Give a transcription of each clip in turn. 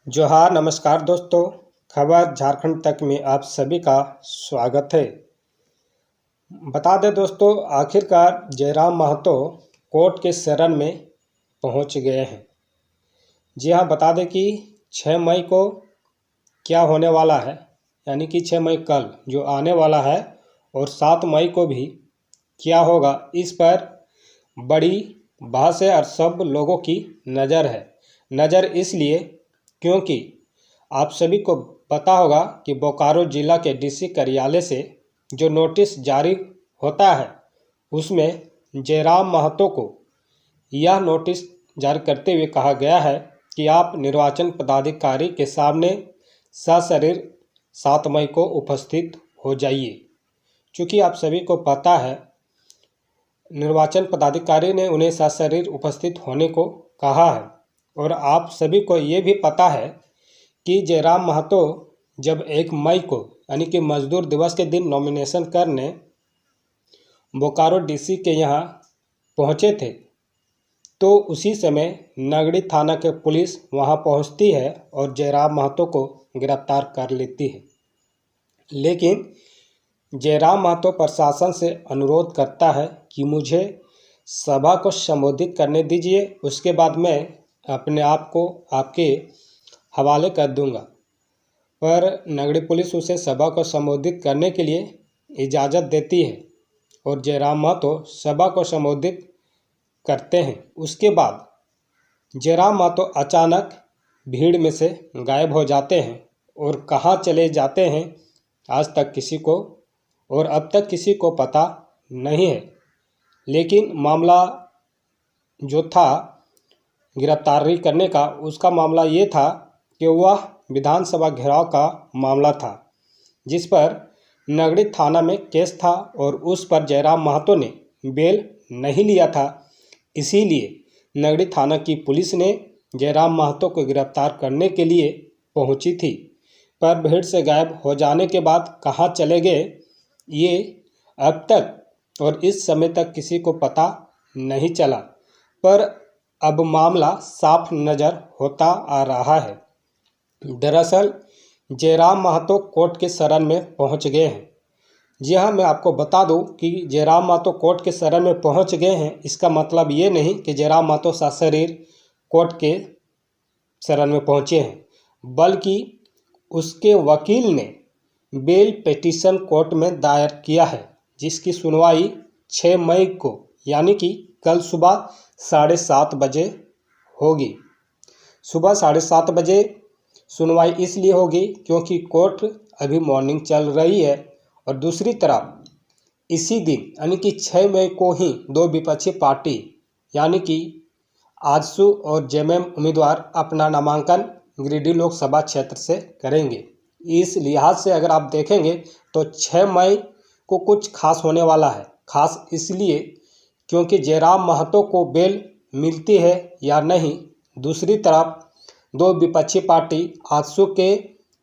जोहार नमस्कार दोस्तों, खबर झारखंड तक में आप सभी का स्वागत है। बता दें दोस्तों, आखिरकार जयराम महतो कोर्ट के शरण में पहुंच गए हैं। जी हाँ, बता दें कि 6 मई को क्या होने वाला है, यानी कि 6 मई कल जो आने वाला है और 7 मई को भी क्या होगा, इस पर बड़ी बहस है और सब लोगों की नज़र है। नज़र इसलिए क्योंकि आप सभी को पता होगा कि बोकारो जिला के डीसी कार्यालय से जो नोटिस जारी होता है उसमें जयराम महतो को यह नोटिस जारी करते हुए कहा गया है कि आप निर्वाचन पदाधिकारी के सामने सशरीर 7 मई को उपस्थित हो जाइए। चूँकि आप सभी को पता है निर्वाचन पदाधिकारी ने उन्हें सशरीर उपस्थित होने को कहा है और आप सभी को ये भी पता है कि जयराम महतो जब 1 मई को यानी कि मजदूर दिवस के दिन नॉमिनेशन करने बोकारो डीसी के यहाँ पहुँचे थे तो उसी समय नगड़ी थाना के पुलिस वहाँ पहुँचती है और जयराम महतो को गिरफ्तार कर लेती है। लेकिन जयराम महतो प्रशासन से अनुरोध करता है कि मुझे सभा को संबोधित करने दीजिए, उसके बाद मैं अपने आप को आपके हवाले कर दूंगा। पर नगड़ी पुलिस उसे सभा को संबोधित करने के लिए इजाज़त देती है और जयराम महतो सभा को संबोधित करते हैं। उसके बाद जयराम महतो अचानक भीड़ में से गायब हो जाते हैं और कहाँ चले जाते हैं आज तक किसी को और अब तक किसी को पता नहीं है। लेकिन मामला जो था गिरफ्तारी करने का, उसका मामला ये था कि वह विधानसभा घेराव का मामला था जिस पर नगड़ी थाना में केस था और उस पर जयराम महतो ने बेल नहीं लिया था। इसीलिए नगड़ी थाना की पुलिस ने जयराम महतो को गिरफ्तार करने के लिए पहुंची थी। पर भीड़ से गायब हो जाने के बाद कहां चले गए ये अब तक और इस समय तक किसी को पता नहीं चला। पर अब मामला साफ नज़र होता आ रहा है। दरअसल जयराम महतो कोर्ट के शरण में पहुंच गए हैं। जी हाँ, मैं आपको बता दूं कि जयराम महतो कोर्ट के शरण में पहुंच गए हैं, इसका मतलब ये नहीं कि जयराम महतो सशरीर कोर्ट के शरण में पहुंचे हैं, बल्कि उसके वकील ने बेल पिटीशन कोर्ट में दायर किया है जिसकी सुनवाई 6 मई को यानी कि कल सुबह 7:30 बजे होगी। सुबह 7:30 बजे सुनवाई इसलिए होगी क्योंकि कोर्ट अभी मॉर्निंग चल रही है और दूसरी तरफ इसी दिन यानी कि 6 मई को ही 2 विपक्षी पार्टी यानी कि आजसू और जेएमएम उम्मीदवार अपना नामांकन गिरिडीह लोकसभा क्षेत्र से करेंगे। इस लिहाज से अगर आप देखेंगे तो 6 मई को कुछ खास होने वाला है। खास इसलिए क्योंकि जयराम महतो को बेल मिलती है या नहीं। दूसरी तरफ 2 विपक्षी पार्टी आजसू के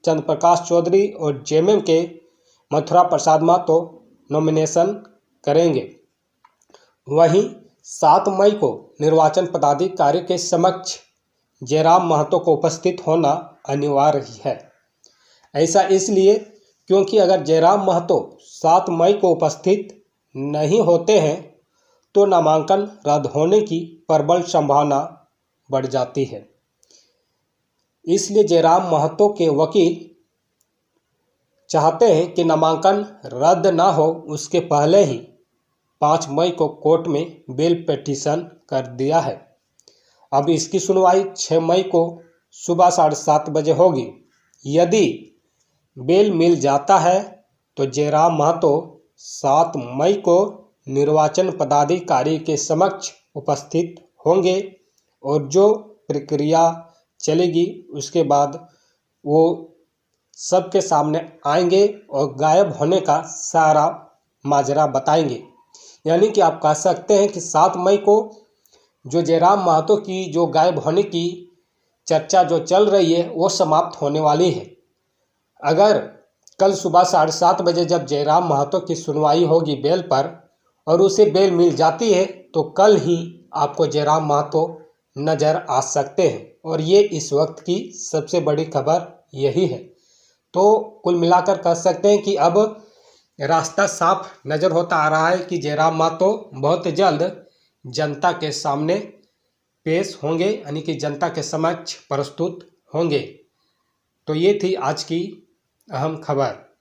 चंद्रप्रकाश चौधरी और जेएमएम के मथुरा प्रसाद महतो नॉमिनेशन करेंगे। वहीं 7 मई को निर्वाचन पदाधिकारी के समक्ष जयराम महतो को उपस्थित होना अनिवार्य है। ऐसा इसलिए क्योंकि अगर जयराम महतो 7 मई को उपस्थित नहीं होते हैं तो नामांकन रद्द होने की प्रबल संभावना बढ़ जाती है। इसलिए जयराम महतो के वकील चाहते हैं कि नामांकन रद्द ना हो उसके पहले ही 5 मई को कोर्ट में बेल पिटीशन कर दिया है। अब इसकी सुनवाई 6 मई को सुबह 7:30 बजे होगी। यदि बेल मिल जाता है तो जयराम महतो 7 मई को निर्वाचन पदाधिकारी के समक्ष उपस्थित होंगे और जो प्रक्रिया चलेगी उसके बाद वो सबके सामने आएंगे और गायब होने का सारा माजरा बताएंगे। यानी कि आप कह सकते हैं कि 7 मई को जो जयराम महतो की जो गायब होने की चर्चा जो चल रही है वो समाप्त होने वाली है। अगर कल सुबह 7:30 बजे जब जयराम महतो की सुनवाई होगी बेल पर और उसे बेल मिल जाती है तो कल ही आपको जयराम महतो नज़र आ सकते हैं। और ये इस वक्त की सबसे बड़ी खबर यही है। तो कुल मिलाकर कह सकते हैं कि अब रास्ता साफ नज़र होता आ रहा है कि जयराम महतो बहुत जल्द जनता के सामने पेश होंगे, यानी कि जनता के समक्ष प्रस्तुत होंगे। तो ये थी आज की अहम खबर।